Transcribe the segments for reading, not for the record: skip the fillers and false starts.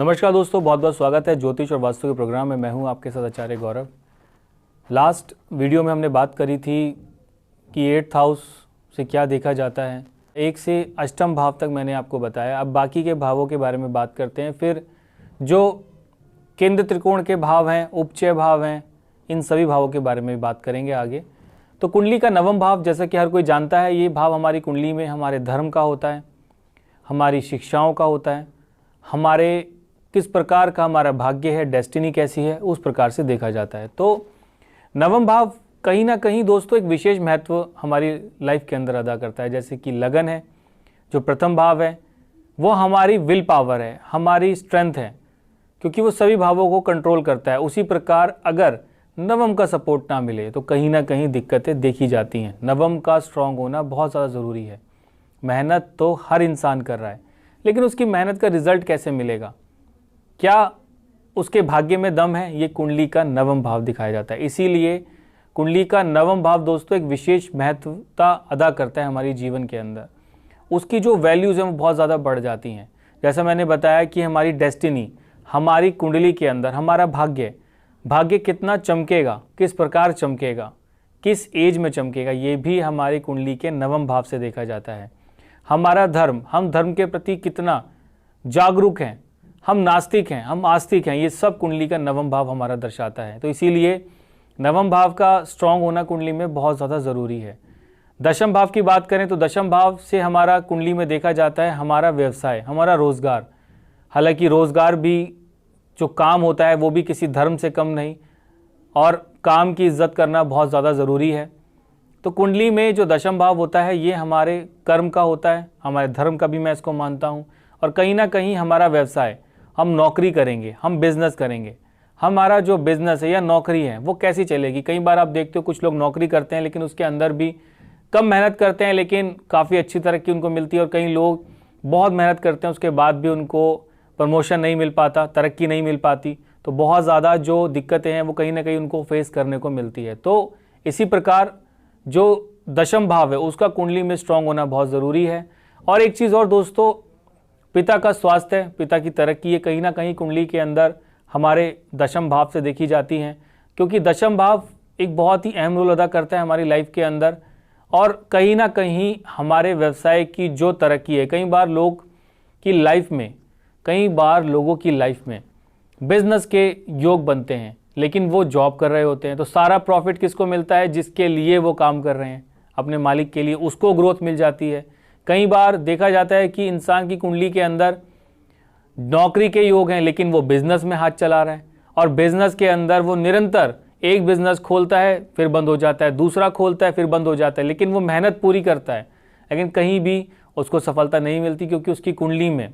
नमस्कार दोस्तों, बहुत बहुत स्वागत है ज्योतिष और वास्तु के प्रोग्राम में। मैं हूं आपके साथ आचार्य गौरव। लास्ट वीडियो में हमने बात करी थी कि 8th हाउस से क्या देखा जाता है। 1 से अष्टम भाव तक मैंने आपको बताया। अब बाकी के भावों के बारे में बात करते हैं। फिर जो केंद्र त्रिकोण के भाव हैं, उपचय भाव हैं, इन सभी भावों के बारे में बात करेंगे आगे। तो कुंडली का नवम भाव, जैसा कि हर कोई जानता है, ये भाव हमारी कुंडली में हमारे धर्म का होता है, हमारी शिक्षाओं का होता है, हमारे किस प्रकार का हमारा भाग्य है, डेस्टिनी कैसी है, उस प्रकार से देखा जाता है। तो नवम भाव कहीं ना कहीं दोस्तों एक विशेष महत्व हमारी लाइफ के अंदर अदा करता है। जैसे कि लगन है, जो प्रथम भाव है, वो हमारी विल पावर है, हमारी स्ट्रेंथ है, क्योंकि वो सभी भावों को कंट्रोल करता है। उसी प्रकार अगर नवम का सपोर्ट ना मिले तो कहीं ना कहीं दिक्कतें देखी जाती हैं। नवम का स्ट्रांग होना बहुत ज़्यादा ज़रूरी है। मेहनत तो हर इंसान कर रहा है, लेकिन उसकी मेहनत का रिजल्ट कैसे मिलेगा, क्या उसके भाग्य में दम है, ये कुंडली का नवम भाव दिखाया जाता है। इसीलिए कुंडली का नवम भाव दोस्तों एक विशेष महत्वता अदा करता है हमारी जीवन के अंदर। उसकी जो वैल्यूज़ हैं वो बहुत ज़्यादा बढ़ जाती हैं। जैसा मैंने बताया कि हमारी डेस्टिनी, हमारी कुंडली के अंदर हमारा भाग्य कितना चमकेगा, किस प्रकार चमकेगा, किस एज में चमकेगा, ये भी हमारी कुंडली के नवम भाव से देखा जाता है। हमारा धर्म, हम धर्म के प्रति कितना जागरूक हैं, हम नास्तिक हैं, हम आस्तिक हैं, ये सब कुंडली का नवम भाव हमारा दर्शाता है। तो इसीलिए नवम भाव का स्ट्रांग होना कुंडली में बहुत ज़्यादा ज़रूरी है। दशम भाव की बात करें तो दशम भाव से हमारा कुंडली में देखा जाता है हमारा व्यवसाय, हमारा रोज़गार। हालांकि रोज़गार भी जो काम होता है वो भी किसी धर्म से कम नहीं, और काम की इज्जत करना बहुत ज़्यादा ज़रूरी है। तो कुंडली में जो दशम भाव होता है ये हमारे कर्म का होता है, हमारे धर्म का भी मैं इसको मानता हूँ। और कहीं ना कहीं हमारा व्यवसाय, हम नौकरी करेंगे, हम बिजनेस करेंगे, हमारा जो बिजनेस है या नौकरी है वो कैसी चलेगी। कई बार आप देखते हो कुछ लोग नौकरी करते हैं लेकिन उसके अंदर भी कम मेहनत करते हैं लेकिन काफ़ी अच्छी तरक्की उनको मिलती है, और कई लोग बहुत मेहनत करते हैं उसके बाद भी उनको प्रमोशन नहीं मिल पाता, तरक्की नहीं मिल पाती। तो बहुत ज़्यादा जो दिक्कतें हैं वो कहीं ना कहीं उनको फेस करने को मिलती है। तो इसी प्रकार जो दशम भाव है उसका कुंडली में स्ट्रांग होना बहुत ज़रूरी है। और एक चीज़ और दोस्तों, पिता का स्वास्थ्य, पिता की तरक्की, ये कहीं ना कहीं कुंडली के अंदर हमारे दशम भाव से देखी जाती हैं, क्योंकि दशम भाव एक बहुत ही अहम रोल अदा करता है हमारी लाइफ के अंदर। और कहीं ना कहीं हमारे व्यवसाय की जो तरक्की है, कई बार लोगों की लाइफ में बिजनेस के योग बनते हैं लेकिन वो जॉब कर रहे होते हैं। तो सारा प्रॉफिट किसको मिलता है? जिसके लिए वो काम कर रहे हैं, अपने मालिक के लिए, उसको ग्रोथ मिल जाती है। कई बार देखा जाता है कि इंसान की कुंडली के अंदर नौकरी के योग हैं लेकिन वो बिजनेस में हाथ चला रहा है, और बिजनेस के अंदर वो निरंतर एक बिजनेस खोलता है फिर बंद हो जाता है, दूसरा खोलता है फिर बंद हो जाता है, लेकिन वो मेहनत पूरी करता है लेकिन कहीं भी उसको सफलता नहीं मिलती, क्योंकि उसकी कुंडली में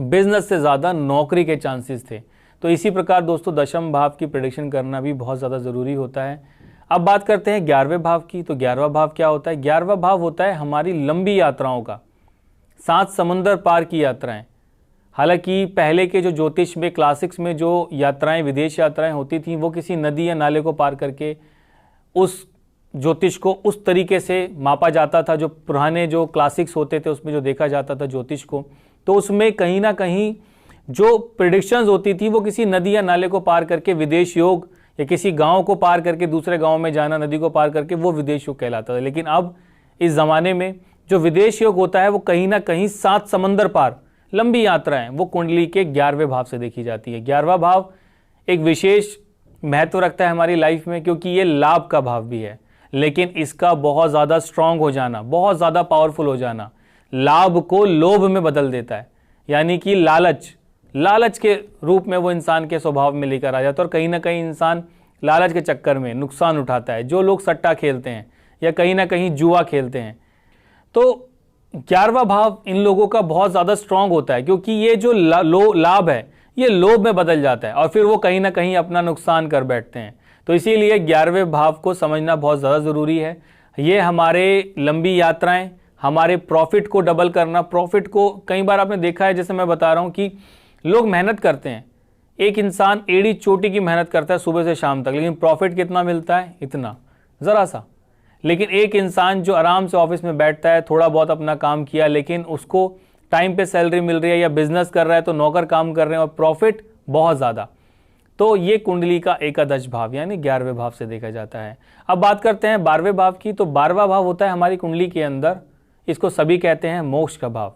बिजनेस से ज़्यादा नौकरी के चांसेस थे। तो इसी प्रकार दोस्तों दशम भाव की प्रेडिक्शन करना भी बहुत ज़्यादा ज़रूरी होता है। अब बात करते हैं 11वें भाव की। तो 11वां भाव क्या होता है? 11वां भाव होता है हमारी लंबी यात्राओं का, 7 समंदर पार की यात्राएं। हालांकि पहले के जो ज्योतिष में, क्लासिक्स में जो यात्राएं, विदेश यात्राएं होती थी, वो किसी नदी या नाले को पार करके उस ज्योतिष को उस तरीके से मापा जाता था। जो पुराने जो क्लासिक्स होते थे उसमें जो देखा जाता था ज्योतिष को, तो उसमें कहीं ना कहीं जो प्रेडिक्शंस होती थी वो किसी नदी या नाले को पार करके विदेश योग, या किसी गांव को पार करके दूसरे गांव में जाना, नदी को पार करके, वो विदेश योग कहलाता था। लेकिन अब इस ज़माने में जो विदेश योग होता है वो कहीं ना कहीं 7 समंदर पार लंबी यात्राएं, वो कुंडली के 11वें भाव से देखी जाती है। 11वां भाव एक विशेष महत्व रखता है हमारी लाइफ में, क्योंकि ये लाभ का भाव भी है, लेकिन इसका बहुत ज़्यादा स्ट्रांग हो जाना, बहुत ज़्यादा पावरफुल हो जाना लाभ को लोभ में बदल देता है। यानी कि लालच के रूप में वो इंसान के स्वभाव में लेकर आ जाता है, और कहीं ना कहीं इंसान लालच के चक्कर में नुकसान उठाता है। जो लोग सट्टा खेलते हैं या कहीं ना कहीं जुआ खेलते हैं, तो 11वां भाव इन लोगों का बहुत ज़्यादा स्ट्रांग होता है, क्योंकि ये जो लाभ है ये लोभ में बदल जाता है और फिर वो कहीं ना कहीं अपना नुकसान कर बैठते हैं। तो इसीलिए 11वें भाव को समझना बहुत ज़्यादा ज़रूरी है। ये हमारे लंबी यात्राएं, हमारे प्रॉफिट को डबल करना, प्रॉफिट को कई बार आपने देखा है, जैसे मैं बता रहा हूँ कि लोग मेहनत करते हैं, एक इंसान एड़ी चोटी की मेहनत करता है सुबह से शाम तक, लेकिन प्रॉफिट कितना मिलता है? इतना, ज़रा सा। लेकिन एक इंसान जो आराम से ऑफिस में बैठता है, थोड़ा बहुत अपना काम किया लेकिन उसको टाइम पे सैलरी मिल रही है, या बिजनेस कर रहा है तो नौकर काम कर रहे हैं और प्रॉफिट बहुत ज़्यादा। तो ये कुंडली का एकादश भाव यानी 11वें भाव से देखा जाता है। अब बात करते हैं 12वें भाव की। तो 12वां भाव होता है हमारी कुंडली के अंदर, इसको सभी कहते हैं मोक्ष का भाव,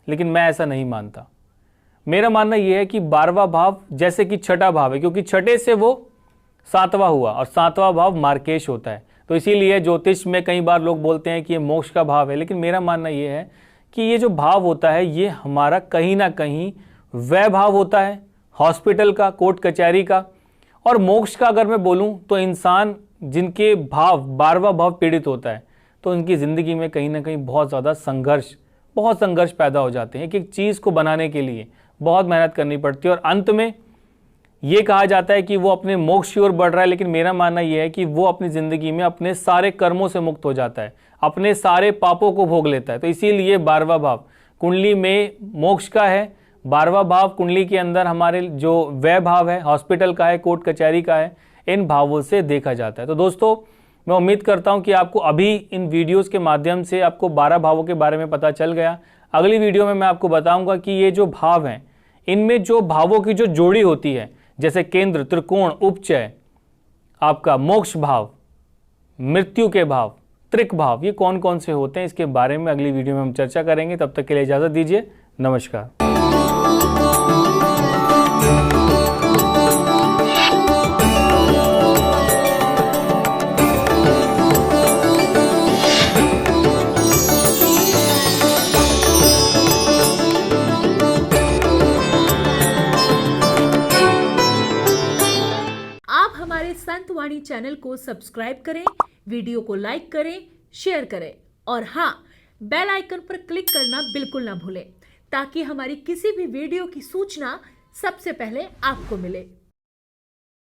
लेकिन मैं ऐसा नहीं मानता। मेरा मानना यह है कि 12वां भाव जैसे कि छठा भाव है, क्योंकि छठे से वो 7वां हुआ और 7वां भाव मार्केश होता है, तो इसीलिए ज्योतिष में कई बार लोग बोलते हैं कि ये मोक्ष का भाव है। लेकिन मेरा मानना यह है कि ये जो भाव होता है ये हमारा कहीं ना कहीं व्यय भाव होता है, हॉस्पिटल का, कोर्ट कचहरी का। और मोक्ष का अगर मैं बोलूं तो इंसान जिनके भाव 12वां भाव पीड़ित होता है तो उनकी ज़िंदगी में कहीं ना कहीं बहुत ज़्यादा बहुत संघर्ष पैदा हो जाते हैं। एक चीज़ को बनाने के लिए बहुत मेहनत करनी पड़ती है और अंत में ये कहा जाता है कि वो अपने मोक्ष की ओर बढ़ रहा है। लेकिन मेरा मानना यह है कि वो अपनी ज़िंदगी में अपने सारे कर्मों से मुक्त हो जाता है, अपने सारे पापों को भोग लेता है। तो इसीलिए 12वां भाव कुंडली में मोक्ष का है, 12वां भाव कुंडली के अंदर हमारे जो व्यय भाव है, हॉस्पिटल का है, कोर्ट कचहरी का है, इन भावों से देखा जाता है। तो दोस्तों मैं उम्मीद करता हूं कि आपको अभी इन वीडियोस के माध्यम से आपको 12 भावों के बारे में पता चल गया। अगली वीडियो में मैं आपको बताऊंगा कि ये जो भाव हैं इनमें जो भावों की जो जोड़ी होती है, जैसे केंद्र, त्रिकोण, उपचय, आपका मोक्ष भाव, मृत्यु के भाव, त्रिक भाव, ये कौन कौन से होते हैं, इसके बारे में अगली वीडियो में हम चर्चा करेंगे। तब तक के लिए इजाजत दीजिए, नमस्कार। आप हमारे संत वाणी चैनल को सब्सक्राइब करें, वीडियो को लाइक करें, शेयर करें और हाँ, बेल आइकन पर क्लिक करना बिल्कुल ना भूलें, ताकि हमारी किसी भी वीडियो की सूचना सबसे पहले आपको मिले।